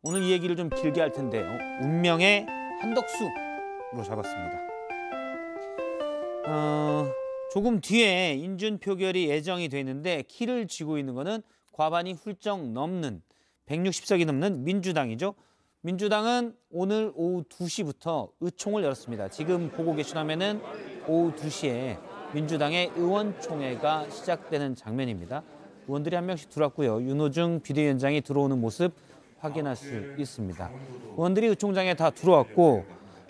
오늘 이 얘기를 좀 길게 할 텐데요. 운명의 한덕수로 잡았습니다. 조금 뒤에 인준 표결이 예정이 돼 있는데 키를 쥐고 있는 거는 과반이 훌쩍 넘는 160석이 넘는 민주당이죠. 민주당은 오늘 오후 2시부터 의총을 열었습니다. 지금 보고 계신 화면은 오후 2시에 민주당의 의원총회가 시작되는 장면입니다. 의원들이 한 명씩 들어왔고요. 윤호중 비대위원장이 들어오는 모습 확인할 수 있습니다. 의원들이 의총장에 다 들어왔고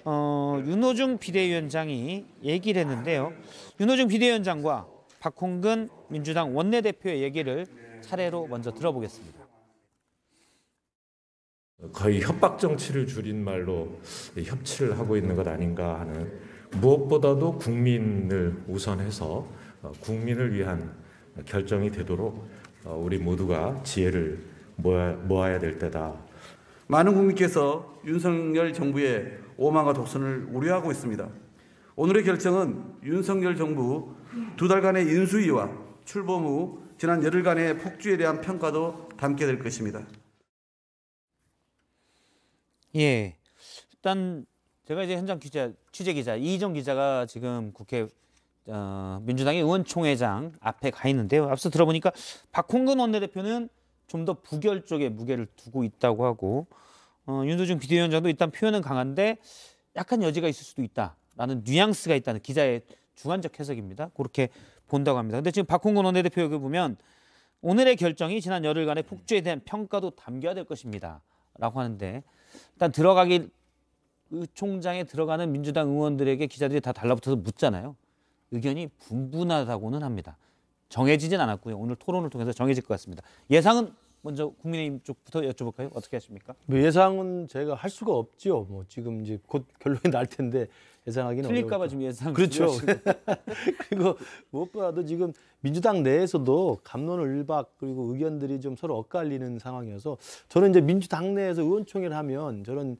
윤호중 비대위원장이 얘기를 했는데요. 윤호중 비대위원장과 박홍근 민주당 원내대표의 얘기를 차례로 먼저 들어보겠습니다. 거의 협박 정치를 줄인 말로 협치를 하고 있는 것 아닌가 하는, 무엇보다도 국민을 우선해서 국민을 위한 결정이 되도록 우리 모두가 지혜를 모아야 될 때다. 많은 국민께서 윤석열 정부의 오만과 독선을 우려하고 있습니다. 오늘의 결정은 윤석열 정부 2달간의 인수위와 출범 후 지난 열흘간의 폭주에 대한 평가도 담게 될 것입니다. 예, 일단 제가 이제 현장 취재 기자 이희정 기자가 지금 국회 민주당의 의원총회장 앞에 가 있는데요. 앞서 들어보니까 박홍근 원내대표는 좀 더 부결 쪽에 무게를 두고 있다고 하고 윤호중 비대위원장도 일단 표현은 강한데 약간 여지가 있을 수도 있다라는 뉘앙스가 있다는 기자의 주관적 해석입니다. 그렇게 본다고 합니다. 근데 지금 박홍근 원내대표 여기 보면 오늘의 결정이 지난 열흘간의 폭주에 대한 평가도 담겨야 될 것입니다. 라고 하는데 일단 의총장에 들어가는 민주당 의원들에게 기자들이 다 달라붙어서 묻잖아요. 의견이 분분하다고는 합니다. 정해지진 않았고요. 오늘 토론을 통해서 정해질 것 같습니다. 예상은 먼저 국민의힘 쪽부터 여쭤볼까요? 어떻게 하십니까? 예상은 제가 할 수가 없죠. 뭐 지금 이제 곧 결론이 날 텐데 예상하기는 틀릴까 봐 지금 예상. 그렇죠. 그리고 무엇보다도 지금 민주당 내에서도 갑론을박 그리고 의견들이 좀 서로 엇갈리는 상황이어서 저는 이제 민주당 내에서 의원총회를 하면 저런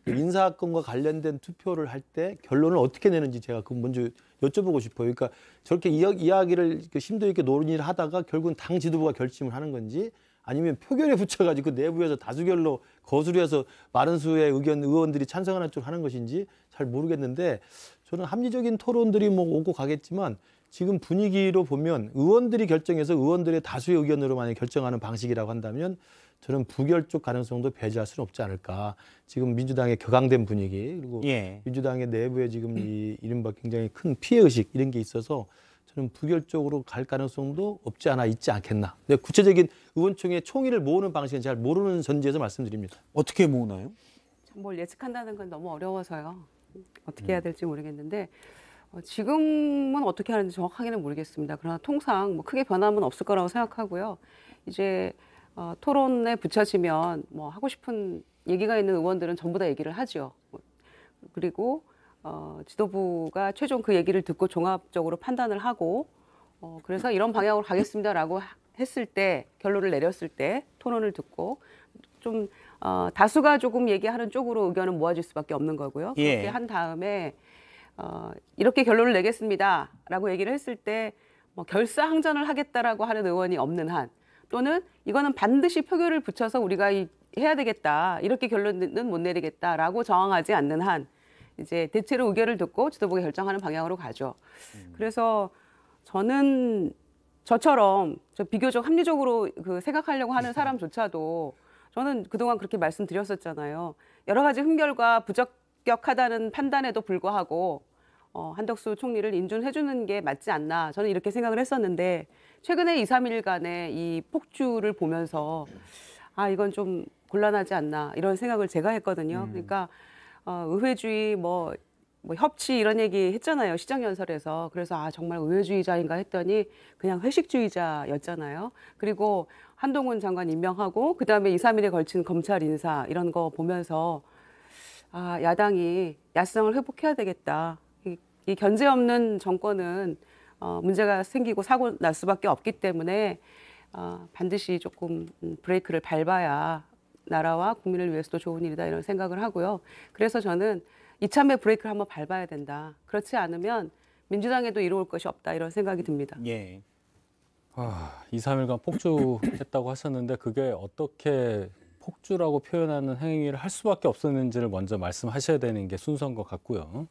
인사건과 관련된 투표를 할 때 결론을 어떻게 내는지 제가 그 먼저 여쭤보고 싶어요. 그러니까 저렇게 이야기를 심도 있게 논의를 하다가 결국은 당 지도부가 결심을 하는 건지 아니면 표결에 붙여가지고 내부에서 다수결로 거스려서 많은 수의 의원들이 찬성하는 쪽으로 하는 것인지 잘 모르겠는데 저는 합리적인 토론들이 뭐 오고 가겠지만 지금 분위기로 보면 의원들이 결정해서 의원들의 다수의 의견으로 만약 결정하는 방식이라고 한다면 저는 부결 쪽 가능성도 배제할 수는 없지 않을까. 지금 민주당의 격앙된 분위기 그리고 민주당의 내부에 지금 이 이른바 굉장히 큰 피해의식 이런 게 있어서 저는 부결 쪽으로 갈 가능성도 없지 않아 있지 않겠나. 구체적인 의원총회 총의를 모으는 방식은 잘 모르는 전제에서 말씀드립니다. 어떻게 모으나요? 뭘 예측한다는 건 너무 어려워서요. 어떻게 해야 될지 모르겠는데 지금은 어떻게 하는지 정확하게는 모르겠습니다. 그러나 통상 뭐 크게 변함은 없을 거라고 생각하고요. 이제 토론에 붙여지면 뭐 하고 싶은 얘기가 있는 의원들은 전부 다 얘기를 하죠. 그리고 지도부가 최종 그 얘기를 듣고 종합적으로 판단을 하고 그래서 이런 방향으로 가겠습니다라고 했을 때 결론을 내렸을 때 토론을 듣고 좀 다수가 조금 얘기하는 쪽으로 의견은 모아질 수밖에 없는 거고요. 그렇게 한 다음에 이렇게 결론을 내겠습니다라고 얘기를 했을 때 뭐 결사항전을 하겠다라고 하는 의원이 없는 한 또는 이거는 반드시 표결을 붙여서 우리가 해야 되겠다 이렇게 결론은 못 내리겠다라고 정황하지 않는 한 이제 대체로 의견을 듣고 지도부가 결정하는 방향으로 가죠. 그래서 저는 저처럼 비교적 합리적으로 생각하려고 하는 사람조차도 저는 그동안 그렇게 말씀드렸었잖아요. 여러 가지 흠결과 부적격하다는 판단에도 불구하고 한덕수 총리를 인준해주는 게 맞지 않나 저는 이렇게 생각을 했었는데 최근에 2, 3일간의 이 폭주를 보면서 이건 좀 곤란하지 않나 이런 생각을 제가 했거든요. 그러니까 의회주의 뭐 협치 이런 얘기 했잖아요. 시정연설에서. 그래서 정말 의회주의자인가 했더니 그냥 회식주의자였잖아요. 그리고 한동훈 장관 임명하고 그다음에 2, 3일에 걸친 검찰 인사 이런 거 보면서 야당이 야성을 회복해야 되겠다. 이 견제 없는 정권은 문제가 생기고 사고 날 수밖에 없기 때문에 반드시 조금 브레이크를 밟아야 나라와 국민을 위해서도 좋은 일이다 이런 생각을 하고요. 그래서 저는 이참에 브레이크를 한번 밟아야 된다. 그렇지 않으면 민주당에도 이로울 것이 없다 이런 생각이 듭니다. 2, 3일간 폭주했다고 하셨는데 그게 어떻게 폭주라고 표현하는 행위를 할 수밖에 없었는지를 먼저 말씀하셔야 되는 게 순서인 것 같고요.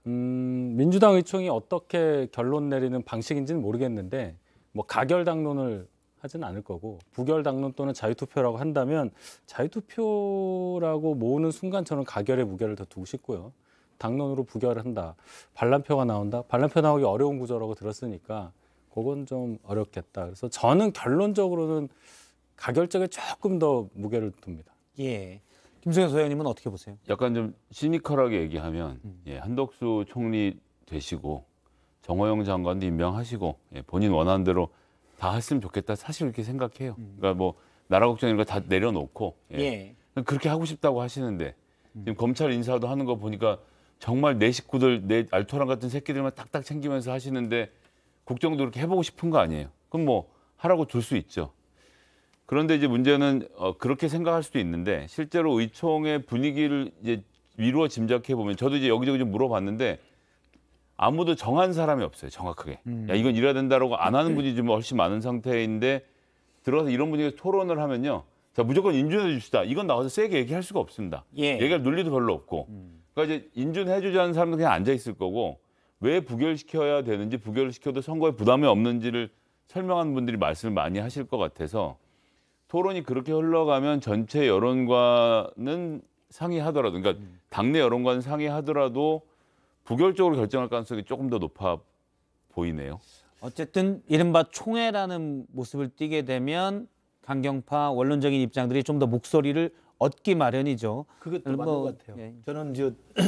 민주당 의총이 어떻게 결론 내리는 방식인지는 모르겠는데 뭐 가결 당론을 하지는 않을 거고 부결 당론 또는 자유투표라고 한다면 자유투표라고 모으는 순간 저는 가결에 무게를 더 두고 싶고요. 당론으로 부결을 한다. 반란표가 나온다. 반란표 나오기 어려운 구조라고 들었으니까 그건 좀 어렵겠다. 그래서 저는 결론적으로는 가결 쪽에 조금 더 무게를 둡니다. 예. 김성현 소장님은 어떻게 보세요? 약간 좀 시니컬하게 얘기하면 예, 한덕수 총리 되시고 정호영 장관도 임명하시고 예, 본인 원하는 대로 다 했으면 좋겠다. 사실 그렇게 생각해요. 그러니까 뭐 나라 걱정 이런 거 다 내려놓고 예. 그렇게 하고 싶다고 하시는데 지금 검찰 인사도 하는 거 보니까 정말 내 식구들 내 알토란 같은 새끼들만 딱딱 챙기면서 하시는데 국정도 그렇게 해보고 싶은 거 아니에요. 그럼 뭐 하라고 둘 수 있죠. 그런데 이제 문제는 그렇게 생각할 수도 있는데 실제로 의총의 분위기를 이제 미루어 짐작해 보면 저도 이제 여기저기 좀 물어봤는데 아무도 정한 사람이 없어요. 정확하게. 야 이건 이래야 된다라고 안 하는 분이 좀 훨씬 많은 상태인데 들어서 이런 분위기에서 토론을 하면요. 자 무조건 인준해 줍시다. 이건 나와서 세게 얘기할 수가 없습니다. 예. 얘기할 논리도 별로 없고. 그러니까 이제 인준해 주자는 사람은 그냥 앉아 있을 거고 왜 부결시켜야 되는지 부결을 시켜도 선거에 부담이 없는지를 설명하는 분들이 말씀을 많이 하실 것 같아서 토론이 그렇게 흘러가면 전체 여론과는 상이하더라도 그러니까 당내 여론과는 상이하더라도 부결적으로 결정할 가능성이 조금 더 높아 보이네요. 어쨌든 이른바 총회라는 모습을 띠게 되면 강경파 원론적인 입장들이 좀 더 목소리를 얻기 마련이죠. 그것도 뭐, 맞는 것 같아요. 예. 저는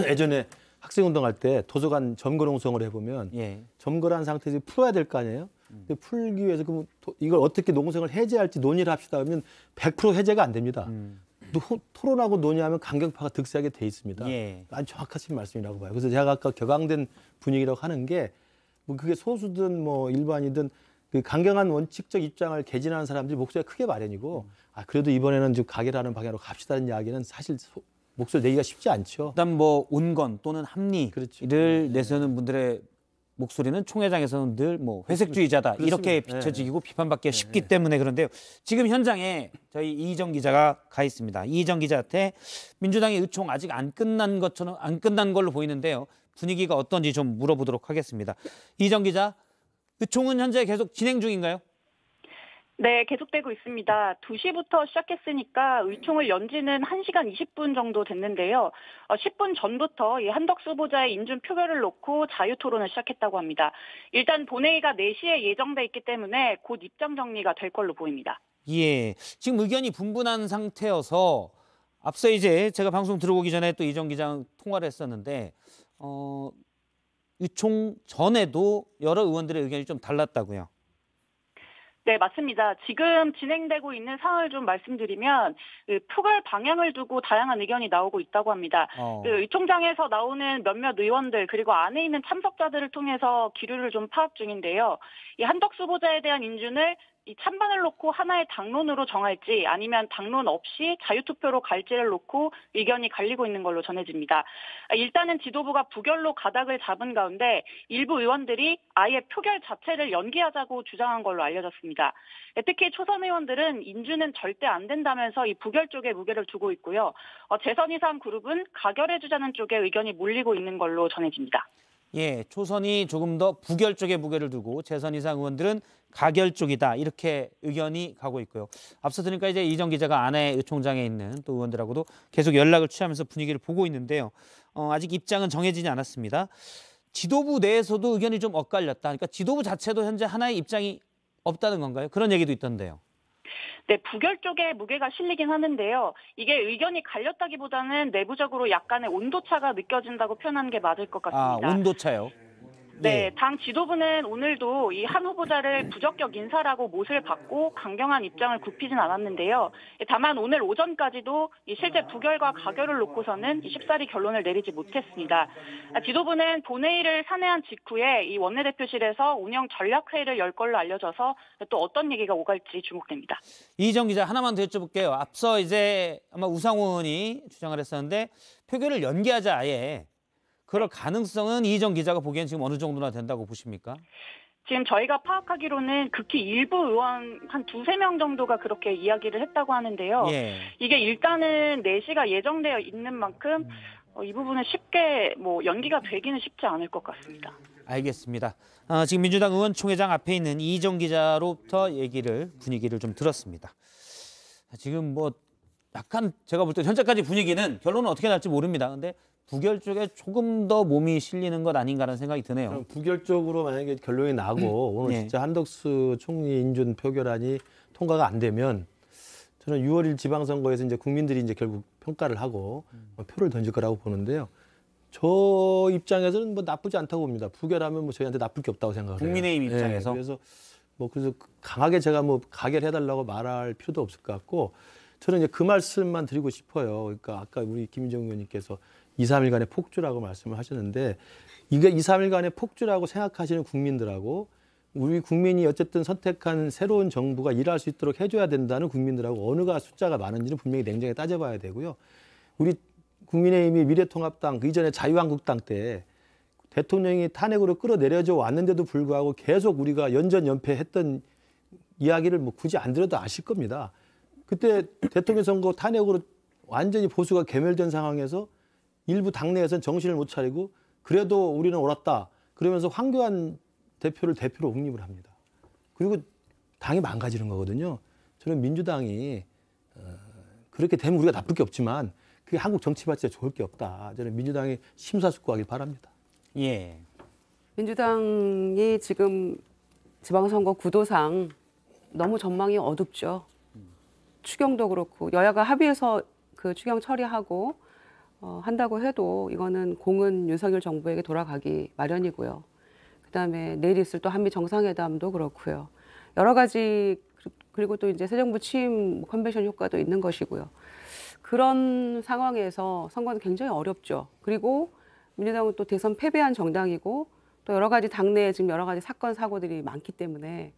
예전에 학생운동할 때 도서관 점거 농성을 해보면 예. 점거를 한 상태에서 풀어야 될 거 아니에요? 근데 풀기 위해서 그럼 이걸 어떻게 농성을 해제할지 논의를 합시다 하면 100% 해제가 안 됩니다. 토론하고 논의하면 강경파가 득세하게 돼 있습니다. 예. 아주 정확하신 말씀이라고 봐요. 그래서 제가 아까 격앙된 분위기라고 하는 게 뭐 그게 소수든 뭐 일반이든 그 강경한 원칙적 입장을 개진하는 사람들이 목소리가 크게 마련이고 그래도 이번에는 좀 가결하는 방향으로 갑시다는 이야기는 사실 목소리 내기가 쉽지 않죠. 일단 뭐 온건 또는 합리를 그렇죠. 내세우는 분들의 목소리는 총회장에서는 늘 뭐 회색주의자다 이렇게 비춰지고 비판받기 쉽기 때문에 그런데요. 지금 현장에 저희 이희정 기자가 가 있습니다. 이희정 기자한테 민주당의 의총 아직 안 끝난 것처럼 안 끝난 걸로 보이는데요. 분위기가 어떤지 좀 물어보도록 하겠습니다. 이희정 기자, 의총은 현재 계속 진행 중인가요? 네, 계속되고 있습니다. 2시부터 시작했으니까 의총을 연지는 1시간 20분 정도 됐는데요. 10분 전부터 이 한덕수 후보자의 인준 표결을 놓고 자유 토론을 시작했다고 합니다. 일단 본회의가 4시에 예정돼 있기 때문에 곧 입장 정리가 될 걸로 보입니다. 예, 지금 의견이 분분한 상태여서 앞서 이제 제가 방송 들어오기 전에 또 이정 기자랑 통화를 했었는데 의총 전에도 여러 의원들의 의견이 좀 달랐다고요. 네, 맞습니다. 지금 진행되고 있는 상황을 좀 말씀드리면 표결 방향을 두고 다양한 의견이 나오고 있다고 합니다. 의총장에서 나오는 몇몇 의원들 그리고 안에 있는 참석자들을 통해서 기류를 좀 파악 중인데요. 이 한덕수 후보자에 대한 인준을 이 찬반을 놓고 하나의 당론으로 정할지 아니면 당론 없이 자유투표로 갈지를 놓고 의견이 갈리고 있는 걸로 전해집니다. 일단은 지도부가 부결로 가닥을 잡은 가운데 일부 의원들이 아예 표결 자체를 연기하자고 주장한 걸로 알려졌습니다. 특히 초선 의원들은 인준은 절대 안 된다면서 이 부결 쪽에 무게를 두고 있고요. 재선 이상 그룹은 가결해주자는 쪽에 의견이 몰리고 있는 걸로 전해집니다. 예, 초선이 조금 더 부결 쪽에 무게를 두고 재선 이상 의원들은 가결 쪽이다 이렇게 의견이 가고 있고요. 앞서 들으니까 이제 이정 기자가 안에 의총장에 있는 또 의원들하고도 계속 연락을 취하면서 분위기를 보고 있는데요. 아직 입장은 정해지지 않았습니다. 지도부 내에서도 의견이 좀 엇갈렸다. 그러니까 지도부 자체도 현재 하나의 입장이 없다는 건가요? 그런 얘기도 있던데요. 네, 부결 쪽에 무게가 실리긴 하는데요. 이게 의견이 갈렸다기보다는 내부적으로 약간의 온도차가 느껴진다고 표현하는 게 맞을 것 같습니다. 온도차요? 네, 당 지도부는 오늘도 이 한 후보자를 부적격 인사라고 못을 받고 강경한 입장을 굽히진 않았는데요. 다만 오늘 오전까지도 이 실제 부결과 가결을 놓고서는 쉽사리 결론을 내리지 못했습니다. 지도부는 본회의를 산회한 직후에 이 원내대표실에서 운영 전략회의를 열 걸로 알려져서 또 어떤 얘기가 오갈지 주목됩니다. 이정 기자 하나만 더 여쭤볼게요. 앞서 이제 아마 우상호 의원이 주장을 했었는데 표결을 연기하자 아예. 그럴 가능성은 이정 기자가 보기엔 지금 어느 정도나 된다고 보십니까? 지금 저희가 파악하기로는 극히 일부 의원 한 2-3명 정도가 그렇게 이야기를 했다고 하는데요. 예. 이게 일단은 내시가 예정되어 있는 만큼 이 부분은 쉽게 뭐 연기가 되기는 쉽지 않을 것 같습니다. 알겠습니다. 지금 민주당 의원총회장 앞에 있는 이희정 기자로부터 분위기를 좀 들었습니다. 지금 뭐 약간 제가 볼 때 현재까지 분위기는 결론은 어떻게 날지 모릅니다. 근데 부결 쪽에 조금 더 몸이 실리는 것 아닌가라는 생각이 드네요. 부결 쪽으로 만약에 결론이 나고 오늘 예. 진짜 한덕수 총리 인준 표결안이 통과가 안 되면 저는 6월 1일 지방선거에서 이제 국민들이 이제 결국 평가를 하고 표를 던질 거라고 보는데요. 저 입장에서는 뭐 나쁘지 않다고 봅니다. 부결하면 뭐 저희한테 나쁠 게 없다고 생각을 해요. 국민의힘 입장에서. 그래서 강하게 제가 뭐 가결해달라고 말할 필요도 없을 것 같고 저는 이제 그 말씀만 드리고 싶어요. 그러니까 아까 우리 김인정 의원님께서 2-3일간의 폭주라고 말씀을 하셨는데 이게 2-3일간의 폭주라고 생각하시는 국민들하고 우리 국민이 어쨌든 선택한 새로운 정부가 일할 수 있도록 해줘야 된다는 국민들하고 어느가 숫자가 많은지는 분명히 냉정히 따져봐야 되고요. 우리 국민의힘이 미래통합당 그 이전에 자유한국당 때 대통령이 탄핵으로 끌어내려져 왔는데도 불구하고 계속 우리가 연전연패했던 이야기를 뭐 굳이 안 들어도 아실 겁니다. 그때 대통령 선거 탄핵으로 완전히 보수가 괴멸된 상황에서 일부 당내에서는 정신을 못 차리고 그래도 우리는 옳았다. 그러면서 황교안 대표를 대표로 옹립을 합니다. 그리고 당이 망가지는 거거든요. 저는 민주당이 그렇게 되면 우리가 나쁠 게 없지만 그게 한국 정치 발전에 좋을 게 없다. 저는 민주당이 심사숙고하길 바랍니다. 예. 민주당이 지금 지방선거 구도상 너무 전망이 어둡죠. 추경도 그렇고 여야가 합의해서 그 추경 처리하고 한다고 해도 이거는 공은 윤석열 정부에게 돌아가기 마련이고요. 그다음에 내일 있을 또 한미 정상회담도 그렇고요. 여러 가지 그리고 또 이제 새 정부 취임 컨벤션 효과도 있는 것이고요. 그런 상황에서 선거는 굉장히 어렵죠. 그리고 민주당은 또 대선 패배한 정당이고 또 여러 가지 당내에 지금 여러 가지 사건 사고들이 많기 때문에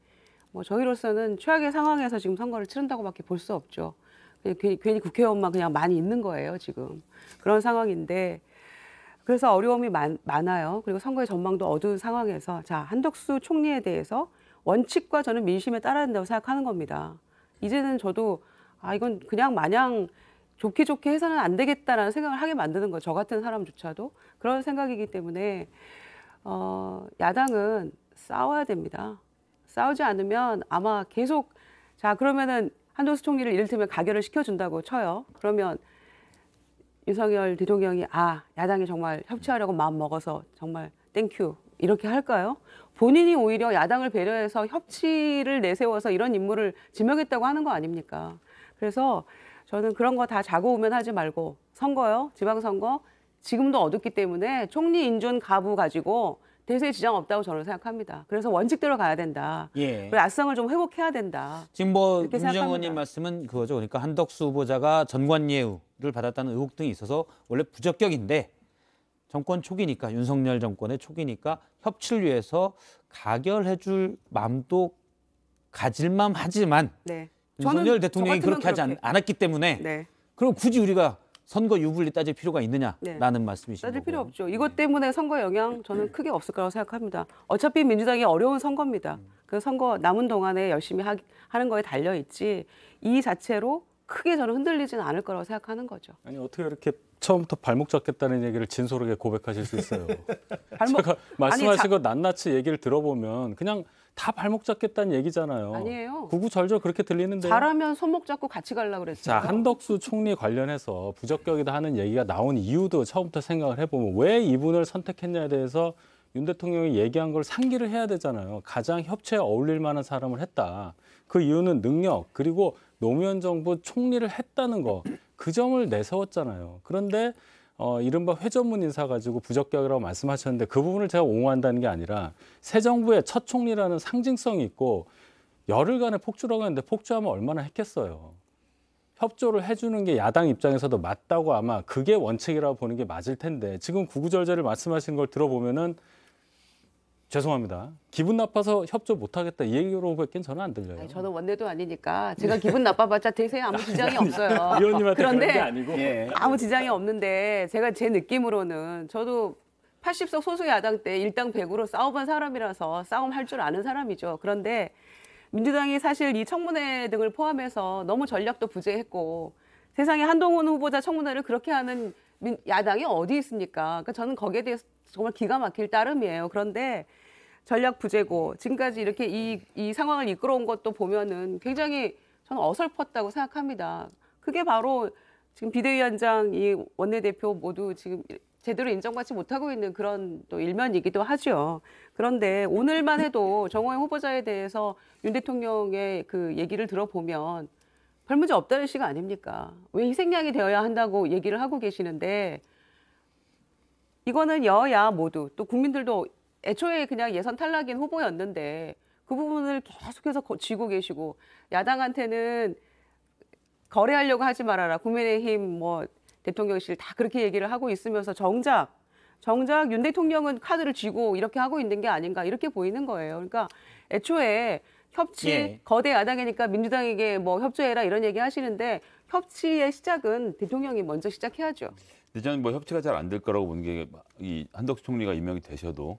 뭐 저희로서는 최악의 상황에서 지금 선거를 치른다고밖에 볼 수 없죠. 괜히 국회의원만 그냥 많이 있는 거예요, 지금. 그런 상황인데 그래서 어려움이 많아요. 그리고 선거의 전망도 어두운 상황에서 자, 한덕수 총리에 대해서 원칙과 저는 민심에 따라야 된다고 생각하는 겁니다. 이제는 저도 이건 그냥 마냥 좋게 해서는 안 되겠다라는 생각을 하게 만드는 거죠. 저 같은 사람조차도 그런 생각이기 때문에 야당은 싸워야 됩니다. 싸우지 않으면 아마 계속 자 그러면은 한덕수 총리를 이를테면 가결을 시켜준다고 쳐요. 그러면 윤석열 대통령이 야당이 정말 협치하려고 마음 먹어서 정말 땡큐 이렇게 할까요? 본인이 오히려 야당을 배려해서 협치를 내세워서 이런 임무를 지명했다고 하는 거 아닙니까? 그래서 저는 그런 거 다 자고 오면 하지 말고 선거요, 지방선거 지금도 어둡기 때문에 총리 인준 가부 가지고 대세에 지장 없다고 저는 생각합니다. 그래서 원칙대로 가야 된다. 예. 그리고 악성을 좀 회복해야 된다. 지금 뭐 이렇게 김정 생각합니다. 의원님 말씀은 그거죠. 그러니까 한덕수 후보자가 전관예우를 받았다는 의혹 등이 있어서 원래 부적격인데 정권 초기니까 윤석열 정권의 초기니까 협치를 위해서 가결해줄 마음도 가질만 하지만 네. 윤석열 대통령이 저 같으면 그렇게 하지 않았기 때문에 네. 그럼 굳이 우리가 선거 유불리 따질 필요가 있느냐라는 말씀이신 따질 거고요. 필요 없죠. 이것 때문에 선거 영향 저는 크게 없을 거라고 생각합니다. 어차피 민주당이 어려운 선거입니다. 그 선거 남은 동안에 열심히 하는 거에 달려 있지 이 자체로 크게 저는 흔들리지는 않을 거라고 생각하는 거죠. 아니 어떻게 이렇게 처음부터 발목 잡겠다는 얘기를 진솔하게 고백하실 수 있어요. 제가 말씀하신 거 낱낱이 얘기를 들어보면 그냥 다 발목 잡겠다는 얘기잖아요. 아니에요. 구구절절 그렇게 들리는데요. 잘하면 손목 잡고 같이 가려고 그랬죠. 자, 한덕수 총리 관련해서 부적격이다 하는 얘기가 나온 이유도 처음부터 생각을 해보면 왜 이분을 선택했냐에 대해서 윤 대통령이 얘기한 걸 상기를 해야 되잖아요. 가장 협치에 어울릴 만한 사람을 했다. 그 이유는 능력 그리고 노무현 정부 총리를 했다는 거. 그 점을 내세웠잖아요. 그런데 이른바 회전문 인사 가지고 부적격이라고 말씀하셨는데 그 부분을 제가 옹호한다는 게 아니라 새 정부의 첫 총리라는 상징성이 있고 열흘간의 폭주라고 했는데 폭주하면 얼마나 했겠어요. 협조를 해주는 게 야당 입장에서도 맞다고 아마 그게 원칙이라고 보는 게 맞을 텐데 지금 구구절절을 말씀하시는 걸 들어보면은 죄송합니다. 기분 나빠서 협조 못하겠다 이 얘기로밖에 저는 안 들려요. 아니, 저는 원내도 아니니까 제가 기분 나빠봤자 대세에 아무 지장이 없어요. 의원님한테 그런 게 그런데 아니고. 아무 지장이 없는데 제가 제 느낌으로는 저도 80석 소수 야당 때 일당 100으로 싸워본 사람이라서 싸움할 줄 아는 사람이죠. 그런데 민주당이 사실 이 청문회 등을 포함해서 너무 전략도 부재했고 세상에 한동훈 후보자 청문회를 그렇게 하는 야당이 어디 있습니까? 그러니까 저는 거기에 대해서 정말 기가 막힐 따름이에요. 그런데 전략 부재고 지금까지 이렇게 이 상황을 이끌어온 것도 보면은 굉장히 저는 어설펐다고 생각합니다. 그게 바로 지금 비대위원장, 이 원내대표 모두 지금 제대로 인정받지 못하고 있는 그런 또 일면이기도 하죠. 그런데 오늘만 해도 정호영 후보자에 대해서 윤 대통령의 그 얘기를 들어보면 별 문제 없다는 식 아닙니까? 왜 희생양이 되어야 한다고 얘기를 하고 계시는데 이거는 여야 모두 또 국민들도 애초에 그냥 예선 탈락인 후보였는데 그 부분을 계속해서 쥐고 계시고 야당한테는 거래하려고 하지 말아라. 국민의힘 뭐 대통령실 다 그렇게 얘기를 하고 있으면서 정작 윤 대통령은 카드를 쥐고 이렇게 하고 있는 게 아닌가 이렇게 보이는 거예요. 그러니까 애초에 협치 예. 거대 야당이니까 민주당에게 뭐 협조해라 이런 얘기 하시는데 협치의 시작은 대통령이 먼저 시작해야죠. 근데 저는 뭐 협치가 잘 안 될 거라고 보는 게 이 한덕수 총리가 임명이 되셔도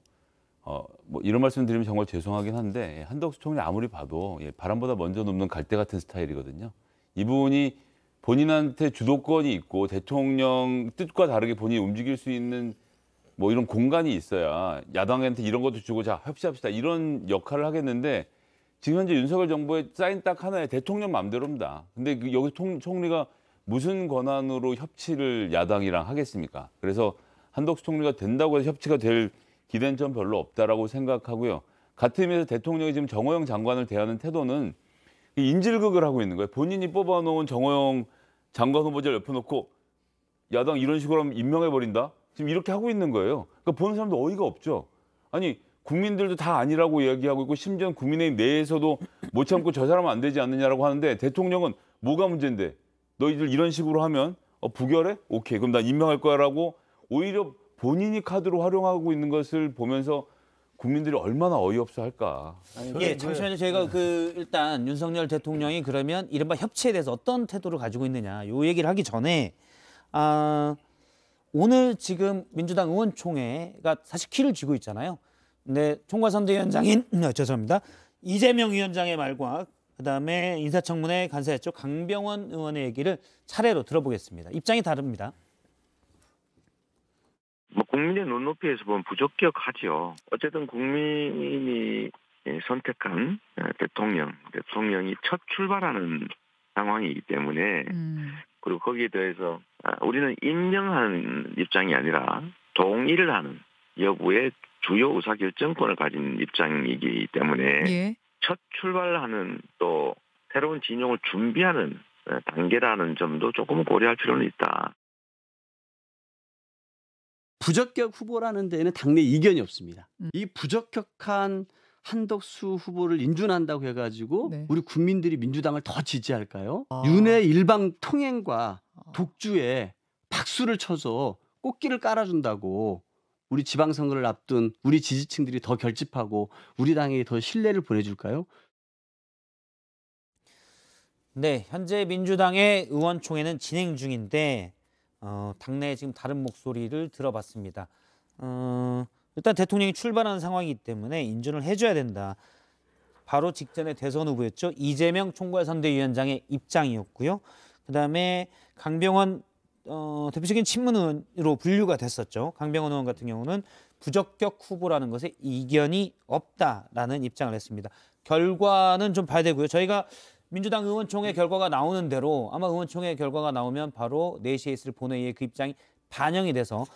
뭐 이런 말씀 드리면 정말 죄송하긴 한데 한덕수 총리 아무리 봐도 바람보다 먼저 눕는 갈대 같은 스타일이거든요. 이분이 본인한테 주도권이 있고 대통령 뜻과 다르게 본인이 움직일 수 있는 뭐 이런 공간이 있어야 야당한테 이런 것도 주고 자 협치합시다 이런 역할을 하겠는데 지금 현재 윤석열 정부의 사인 딱 하나에 대통령 마음대로입니다. 근데 여기 총리가 무슨 권한으로 협치를 야당이랑 하겠습니까? 그래서 한덕수 총리가 된다고 해서 협치가 될 기대는 좀 별로 없다라고 생각하고요. 같은 의미에서 대통령이 지금 정호영 장관을 대하는 태도는 인질극을 하고 있는 거예요. 본인이 뽑아놓은 정호영 장관 후보자를 옆에 놓고 야당 이런 식으로 하면 임명해버린다? 지금 이렇게 하고 있는 거예요. 그러니까 보는 사람도 어이가 없죠. 아니 국민들도 다 아니라고 이야기하고 있고 심지어 국민의힘 내에서도 못 참고 저 사람은 안 되지 않느냐라고 하는데 대통령은 뭐가 문제인데 너희들 이런 식으로 하면 부결해? 오케이 그럼 난 임명할 거야라고 오히려 본인이 카드로 활용하고 있는 것을 보면서 국민들이 얼마나 어이없어 할까. 예, 잠시만요. 제가 일단 윤석열 대통령이 그러면 이른바 협치에 대해서 어떤 태도를 가지고 있느냐 요 얘기를 하기 전에 오늘 지금 민주당 의원총회가 사실 키를 쥐고 있잖아요. 근데 총괄선대위원장인 죄송합니다. 이재명 위원장의 말과 그다음에 인사청문회 간사였죠. 강병원 의원의 얘기를 차례로 들어보겠습니다. 입장이 다릅니다. 뭐 국민의 눈높이에서 보면 부적격하죠. 어쨌든 국민이 선택한 대통령이 첫 출발하는 상황이기 때문에 그리고 거기에 대해서 우리는 임명하는 입장이 아니라 동의를 하는 여부에 주요 의사결정권을 가진 입장이기 때문에 예. 첫 출발하는 또 새로운 진영을 준비하는 단계라는 점도 조금 고려할 필요는 있다. 부적격 후보라는 데에는 당내 이견이 없습니다. 이 부적격한 한덕수 후보를 인준한다고 해가지고 네. 우리 국민들이 민주당을 더 지지할까요? 윤의 일방 통행과 독주에 박수를 쳐서 꽃길을 깔아준다고 우리 지방선거를 앞둔 우리 지지층들이 더 결집하고 우리 당에 더 신뢰를 보내줄까요? 네, 현재 민주당의 의원총회는 진행 중인데 당내에 지금 다른 목소리를 들어봤습니다. 일단 대통령이 출발하는 상황이기 때문에 인준을 해줘야 된다. 바로 직전에 대선 후보였죠. 이재명 총괄선대위원장의 입장이었고요. 그다음에 강병원 대표적인 친문 의원으로 분류가 됐었죠. 강병원 의원 같은 경우는 부적격 후보라는 것에 이견이 없다라는 입장을 했습니다. 결과는 좀 봐야 되고요. 저희가 민주당 의원총회 결과가 나오는 대로 아마 의원총회 결과가 나오면 바로 4시에 있을 본회의에 그 입장이 반영이 돼서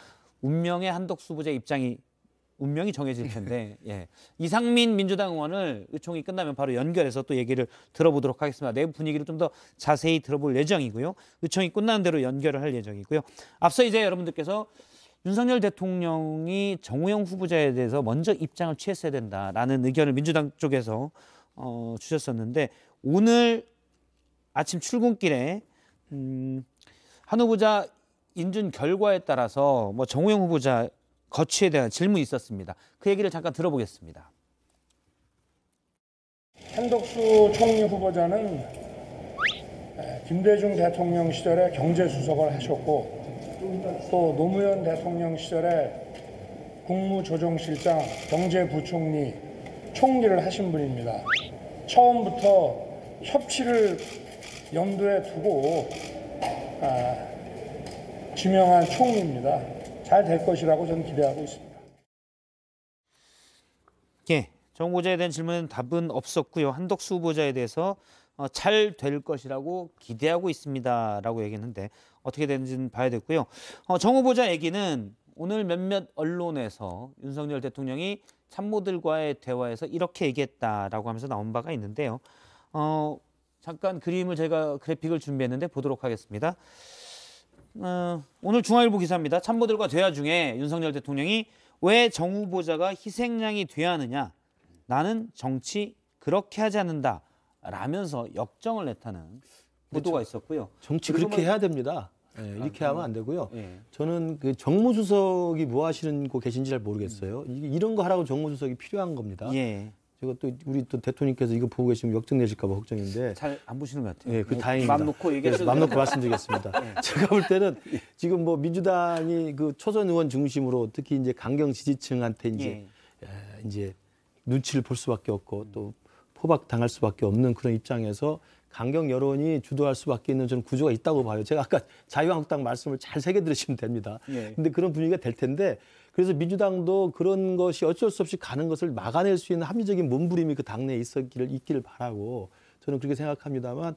운명의 한덕수 후보자의 입장이 운명이 정해질 텐데 예. 이상민 민주당 의원을 의총이 끝나면 바로 연결해서 또 얘기를 들어보도록 하겠습니다. 내부 분위기를 좀 더 자세히 들어볼 예정이고요. 의총이 끝나는 대로 연결을 할 예정이고요. 앞서 이제 여러분들께서 윤석열 대통령이 정호영 후보자에 대해서 먼저 입장을 취했어야 된다라는 의견을 민주당 쪽에서 주셨었는데 오늘 아침 출근길에 한 후보자 인준 결과에 따라서 뭐 정호영 후보자 거취에 대한 질문이 있었습니다. 그 얘기를 잠깐 들어보겠습니다. 한덕수 총리 후보자는 김대중 대통령 시절에 경제수석을 하셨고 또 노무현 대통령 시절에 국무조정실장, 경제부총리, 총리를 하신 분입니다. 처음부터 협치를 염두에 두고 지명한 총리입니다. 잘 될 것이라고 저는 기대하고 있습니다. 예, 정 후보자에 대한 질문은 답은 없었고요. 한덕수 후보자에 대해서 잘 될 것이라고 기대하고 있습니다라고 얘기했는데 어떻게 되는지는 봐야 되고요. 정 후보자 얘기는 오늘 몇몇 언론에서 윤석열 대통령이 참모들과의 대화에서 이렇게 얘기했다라고 하면서 나온 바가 있는데요. 잠깐 그래픽을 준비했는데 보도록 하겠습니다. 오늘 중앙일보 기사입니다. 참모들과 대화 중에 윤석열 대통령이 왜 정 후보자가 희생양이 돼야 하느냐? 나는 정치 그렇게 하지 않는다. 라면서 역정을 냈다는 보도가 있었고요. 정치 그렇게 해야 됩니다. 네, 이렇게 하면 안 되고요. 저는 그 정무수석이 뭐 하시는 거 계신지 잘 모르겠어요. 이런 거 하라고 정무수석이 필요한 겁니다. 제가 또 우리 또 대통령께서 이거 보고 계시면 역정 내실까 봐 걱정인데 잘 안 보시는 것 같아요. 네, 그 다행입니다. 맘 놓고 얘기하셔도 맘 놓고 말씀드리겠습니다. 제가 볼 때는 지금 뭐 민주당이 그 초선 의원 중심으로 특히 이제 강경 지지층한테 이제 눈치를 볼 수밖에 없고 또 포박 당할 수밖에 없는 그런 입장에서 강경 여론이 주도할 수밖에 있는 저는 구조가 있다고 봐요. 제가 아까 자유한국당 말씀을 잘 새겨 들으시면 됩니다. 근데 그런 분위기가 될 텐데 그래서 민주당도 그런 것이 어쩔 수 없이 가는 것을 막아낼 수 있는 합리적인 몸부림이 그 당내에 있기를 바라고 저는 그렇게 생각합니다만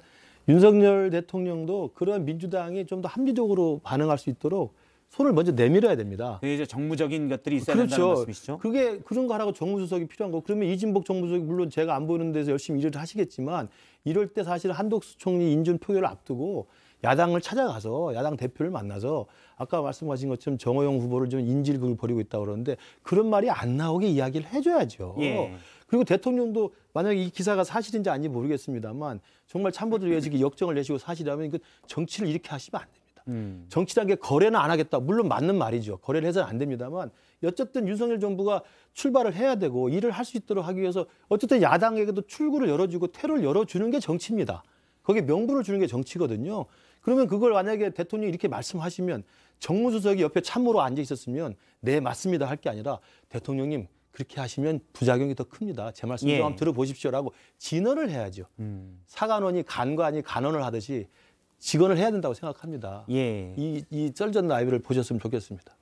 윤석열 대통령도 그런 민주당이 좀 더 합리적으로 반응할 수 있도록 손을 먼저 내밀어야 됩니다. 이제 정무적인 것들이 있어야 된다는 말씀이시죠? 그게 그런 거 하라고 정무수석이 필요한 거. 그러면 이진복 정무수석이 물론 제가 안 보이는 데서 열심히 일을 하시겠지만 이럴 때 사실 한덕수 총리 인준 표결을 앞두고 야당을 찾아가서 야당 대표를 만나서 아까 말씀하신 것처럼 정호영 후보를 좀 인질극을 벌이고 있다고 그러는데 그런 말이 안 나오게 이야기를 해줘야죠. 그리고 대통령도 만약에 이 기사가 사실인지 아닌지 모르겠습니다만 정말 참모들 위해 지금 역정을 내시고 사실이라면 그 정치를 이렇게 하시면 안 됩니다. 정치라는 게 거래는 안 하겠다. 물론 맞는 말이죠. 거래를 해서는 안 됩니다만 어쨌든 윤석열 정부가 출발을 해야 되고 일을 할 수 있도록 하기 위해서 어쨌든 야당에게도 출구를 열어주고 퇴로를 열어주는 게 정치입니다. 거기에 명분을 주는 게 정치거든요. 그러면 그걸 만약에 대통령이 이렇게 말씀하시면 정무수석이 옆에 참모로 앉아 있었으면 네 맞습니다 할 게 아니라 대통령님 그렇게 하시면 부작용이 더 큽니다. 제 말씀 좀 한번 들어보십시오라고 진언을 해야죠. 사간원이 간관이 간언을 하듯이 직언을 해야 된다고 생각합니다. 이 썰전 라이브를 보셨으면 좋겠습니다.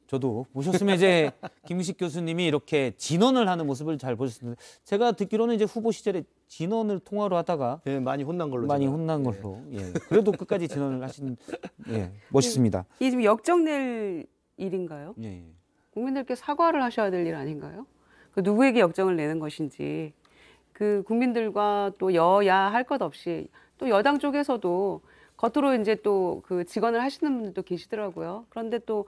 저도 보셨으면 이제 김식 교수님이 이렇게 진언을 하는 모습을 잘 보셨는데 제가 듣기로는 이제 후보 시절에 진언을 통화로 하다가 많이 혼난 걸로 그래도 끝까지 진언을 하신 멋있습니다. 이게 지금 역정낼 일인가요? 국민들께 사과를 하셔야 될 일 아닌가요? 그 누구에게 역정을 내는 것인지 그 국민들과 또 여야 할 것 없이 또 여당 쪽에서도 겉으로 이제 또 그 직언을 하시는 분들도 계시더라고요. 그런데 또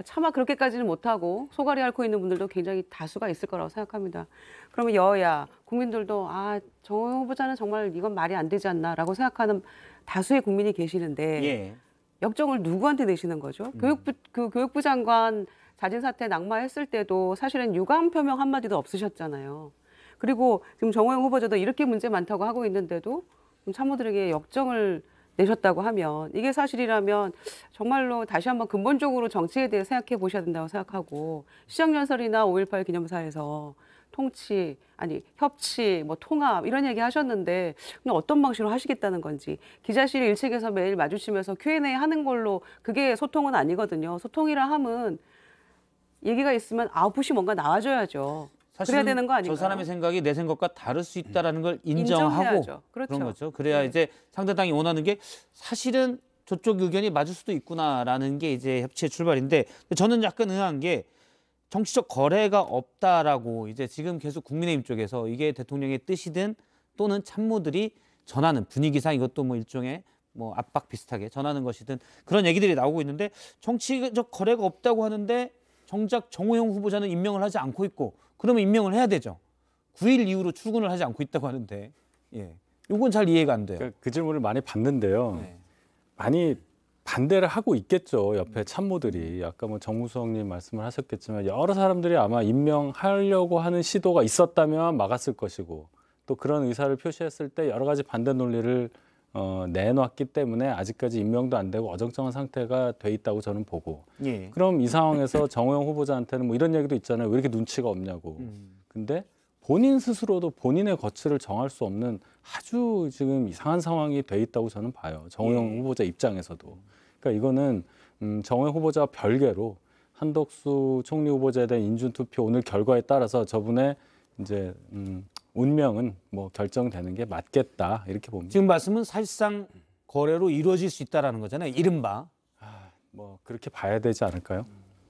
차마 그렇게까지는 못하고 소갈이 앓고 있는 분들도 굉장히 다수가 있을 거라고 생각합니다. 그러면 여야 국민들도 정호영 후보자는 정말 이건 말이 안 되지 않나라고 생각하는 다수의 국민이 계시는데 역정을 누구한테 내시는 거죠? 교육부 장관 자진 사퇴 낙마했을 때도 사실은 유감 표명 한마디도 없으셨잖아요. 그리고 지금 정호영 후보자도 이렇게 문제 많다고 하고 있는데도 참모들에게 역정을 내셨다고 하면 이게 사실이라면 정말로 다시 한번 근본적으로 정치에 대해 생각해 보셔야 된다고 생각하고 시정연설이나 5.18 기념사에서 협치, 통합 이런 얘기 하셨는데 어떤 방식으로 하시겠다는 건지 기자실 1층에서 매일 마주치면서 Q&A 하는 걸로 그게 소통은 아니거든요. 소통이라 함은 얘기가 있으면 아웃풋이 뭔가 나와줘야죠. 그래야 되는 거 아닌가요? 저 사람의 생각이 내 생각과 다를 수 있다라는 걸 인정하고 그런 거죠. 그래야 이제 상대당이 원하는 게 사실은 저쪽 의견이 맞을 수도 있구나라는 게 이제 협치의 출발인데 저는 약간 의아한 게 정치적 거래가 없다라고 이제 지금 계속 국민의힘 쪽에서 이게 대통령의 뜻이든 또는 참모들이 전하는 분위기상 이것도 뭐 일종의 뭐 압박 비슷하게 전하는 것이든 그런 얘기들이 나오고 있는데 정치적 거래가 없다고 하는데 정작 정호영 후보자는 임명을 하지 않고 있고 그러면 임명을 해야 되죠. 9일 이후로 출근을 하지 않고 있다고 하는데 이건 잘 이해가 안 돼요. 그러니까 그 질문을 많이 받는데요. 많이 반대를 하고 있겠죠. 옆에 참모들이. 아까 뭐 정무수석님 말씀을 하셨겠지만 여러 사람들이 아마 임명하려고 하는 시도가 있었다면 막았을 것이고 또 그런 의사를 표시했을 때 여러 가지 반대 논리를 내놨기 때문에 아직까지 임명도 안 되고 어정쩡한 상태가 돼 있다고 저는 보고. 예. 그럼 이 상황에서 정호영 후보자한테는 뭐 이런 얘기도 있잖아요. 왜 이렇게 눈치가 없냐고. 근데 본인 스스로도 본인의 거취를 정할 수 없는 아주 지금 이상한 상황이 돼 있다고 저는 봐요. 정호영 후보자 입장에서도. 그러니까 이거는 정호영 후보자와 별개로 한덕수 총리 후보자에 대한 인준투표 오늘 결과에 따라서 저분의 이제 운명은 뭐 결정되는 게 맞겠다 이렇게 봅니다. 지금 말씀은 사실상 거래로 이루어질 수 있다라는 거잖아요. 이른바. 뭐 그렇게 봐야 되지 않을까요?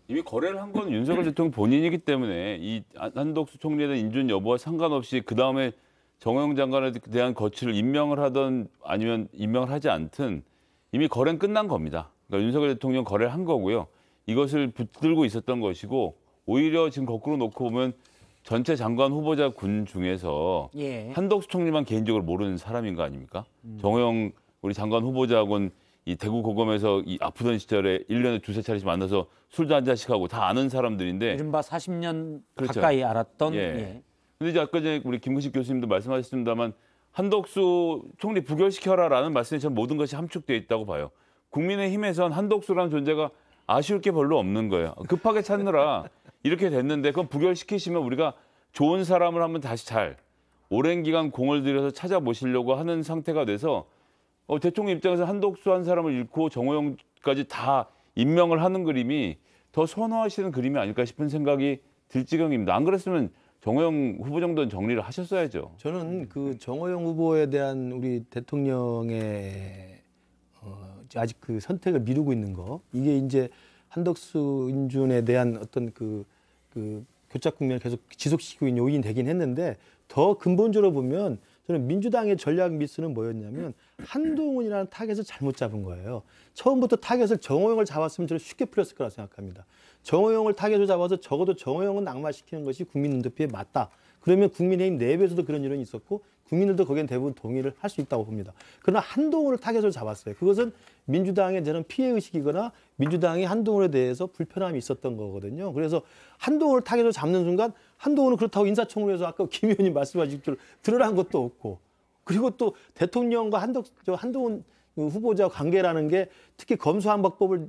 이미 거래를 한 건 윤석열 대통령 본인이기 때문에 이 한덕수 총리에 대한 인준 여부와 상관없이 그 다음에 정호영 장관에 대한 거취를 임명을 하든 아니면 임명을 하지 않든 이미 거래는 끝난 겁니다. 그러니까 윤석열 대통령 거래를 한 거고요. 이것을 붙들고 있었던 것이고 오히려 지금 거꾸로 놓고 보면 전체 장관 후보자 군 중에서 한덕수 총리만 개인적으로 모르는 사람인 거 아닙니까? 정호영 우리 장관 후보자하고는 이 대구 고검에서 이 아프던 시절에 1년에 두세 차례씩 만나서 술도 한 잔씩 하고 다 아는 사람들인데 이른바 40년 그렇죠. 가까이 알았던. 근데 이제 아까 전에 우리 김근식 교수님도 말씀하셨습니다만 한덕수 총리 부결시켜라라는 말씀에 전 모든 것이 함축되어 있다고 봐요. 국민의힘에선 한덕수라는 존재가 아쉬울 게 별로 없는 거예요. 급하게 찾느라 이렇게 됐는데 그건 부결시키시면 우리가 좋은 사람을 한번 다시 잘 오랜 기간 공을 들여서 찾아보시려고 하는 상태가 돼서 대통령 입장에서 한덕수 한 사람을 잃고 정호영까지 다 임명을 하는 그림이 더 선호하시는 그림이 아닐까 싶은 생각이 들 지경입니다. 안 그랬으면 정호영 후보 정도는 정리를 하셨어야죠. 저는 그 정호영 후보에 대한 우리 대통령의 아직 그 선택을 미루고 있는 거 이게 이제 한덕수 인준에 대한 어떤 그 교착 국면을 계속 지속시키고 있는 요인이 되긴 했는데 더 근본적으로 보면 저는 민주당의 전략 미스는 뭐였냐면 한동훈이라는 타겟을 잘못 잡은 거예요. 처음부터 타겟을 정호영을 잡았으면 저는 쉽게 풀렸을 거라 생각합니다. 정호영을 타겟으로 잡아서 적어도 정호영은 낙마시키는 것이 국민 눈높이에 맞다. 그러면 국민의힘 내부에서도 그런 일은 있었고 국민들도 거기엔 대부분 동의를 할 수 있다고 봅니다. 그러나 한동훈을 타겟으로 잡았어요. 그것은 민주당의 저는 피해의식이거나 민주당이 한동훈에 대해서 불편함이 있었던 거거든요. 그래서 한동훈을 타겟으로 잡는 순간 한동훈은 그렇다고 인사청문회에서 아까 김 의원님 말씀하신 대로 드러난 것도 없고 그리고 또 대통령과 한동훈 후보자 관계라는 게 특히 검수완박법을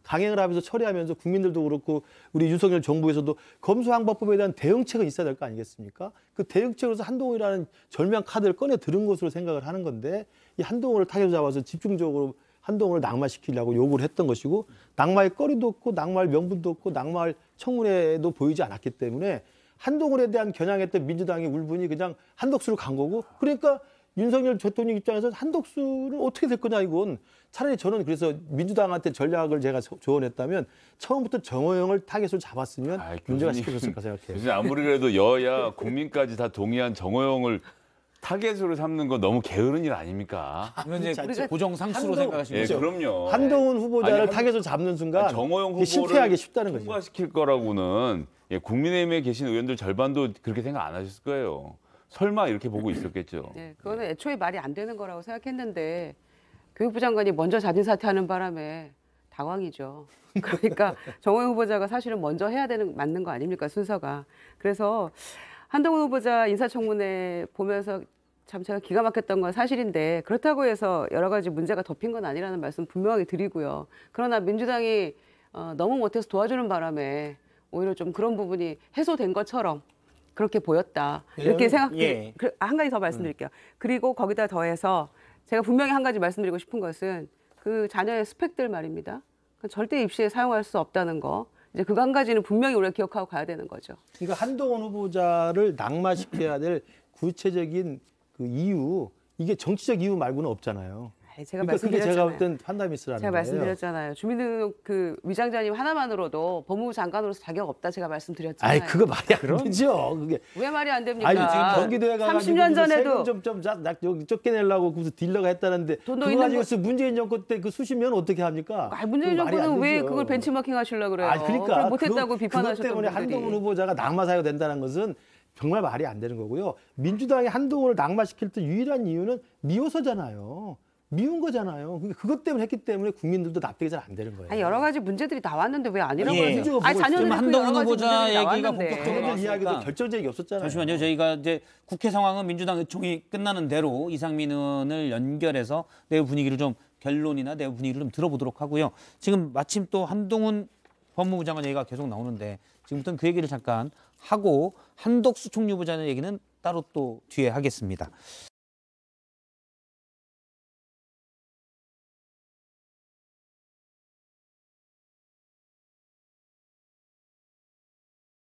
강행을 하면서 처리하면서 국민들도 그렇고 우리 윤석열 정부에서도 검수완박법에 대한 대응책은 있어야 될 거 아니겠습니까? 그 대응책으로서 한동훈이라는 절묘한 카드를 꺼내 들은 것으로 생각을 하는 건데 이 한동훈을 타겟으로 잡아서 집중적으로 한동훈을 낙마시키려고 요구를 했던 것이고 낙마할 거리도 없고 낙마할 명분도 없고 낙마할 청문회도 보이지 않았기 때문에 한동훈에 대한 겨냥했던 민주당의 울분이 그냥 한덕수로 간 거고 그러니까 윤석열 대통령 입장에서 한덕수는 어떻게 될 거냐 이건 차라리 저는 그래서 민주당한테 전략을 제가 조언했다면 처음부터 정호영을 타겟으로 잡았으면 문제가 생겼을 까 생각해요. 교수님 아무리 그래도 여야 국민까지 다 동의한 정호영을 타겟으로 삼는 건 너무 게으른 일 아닙니까? 이건 이제 고정상수로 생각하시면 예, 그럼요. 한동훈 후보자를 타겟으로 잡는 순간 정호영 후보를 실패하기 쉽다는 거죠. 통과시킬 거라고는 국민의힘에 계신 의원들 절반도 그렇게 생각 안 하셨을 거예요. 설마 이렇게 보고 있었겠죠. 네, 그거는 애초에 말이 안 되는 거라고 생각했는데 교육부 장관이 먼저 자진 사퇴하는 바람에 당황이죠. 그러니까 정호영 후보자가 사실은 먼저 해야 되는 맞는 거 아닙니까 순서가. 그래서 한동훈 후보자 인사청문회 보면서 참 제가 기가 막혔던 건 사실인데 그렇다고 해서 여러 가지 문제가 덮인 건 아니라는 말씀 분명하게 드리고요. 그러나 민주당이 너무 못해서 도와주는 바람에 오히려 좀 그런 부분이 해소된 것처럼 그렇게 보였다. 이렇게 생각해. 한 가지 더 말씀드릴게요. 그리고 거기다 더해서 제가 분명히 한 가지 말씀드리고 싶은 것은 그 자녀의 스펙들 말입니다. 절대 입시에 사용할 수 없다는 거. 이제 그 한 가지는 분명히 우리가 기억하고 가야 되는 거죠. 그러니까 한동훈 후보자를 낙마시켜야 될 구체적인 그 이유, 이게 정치적 이유 말고는 없잖아요. 제가 그러니까 그게 제가 볼 땐 판단미스라는 제가 거예요. 말씀드렸잖아요. 주민등록 그 위장자님 하나만으로도 법무부 장관으로서 자격 없다 제가 말씀드렸잖아요. 아니 그거 말이 안 되죠. 그게 왜 말이 안 됩니까? 아니 지금 경기도에 가가지고 30년 전에도 좀 쫓겨내려고 무슨 딜러가 했다는데 그거 가지고 문재인 정권 때 그 수시면 어떻게 합니까? 문재인 정권은 왜 그걸 벤치마킹 하시려고 그래요? 그러니까 못했다고 비판하셨던 그것 때문에 분들이. 한동훈 후보자가 낙마 사유가 된다는 것은 정말 말이 안 되는 거고요. 민주당이 한동훈을 낙마시킬 때 유일한 이유는 미워서잖아요. 미운 거잖아요. 그러니까 그것 때문에 했기 때문에 국민들도 납득이 잘 안 되는 거예요. 아니, 여러 가지 문제들이 나왔는데 왜 아니라고 예. 하세요? 아니, 자녀들이 한동훈 여러 가지 후보자 문제들이 얘기가 나왔는데. 본격적으로 자녀들 이야기도 나왔으니까. 결정적이 없었잖아요. 잠시만요. 저희가 이제 국회 상황은 민주당 의총이 끝나는 대로 이상민 의원을 연결해서 내부 분위기를 좀 결론이나 내부 분위기를 좀 들어보도록 하고요. 지금 마침 또 한동훈 법무부 장관 얘기가 계속 나오는데 지금부터는 그 얘기를 잠깐 하고 한덕수 총리 후보자 얘기는 따로 또 뒤에 하겠습니다.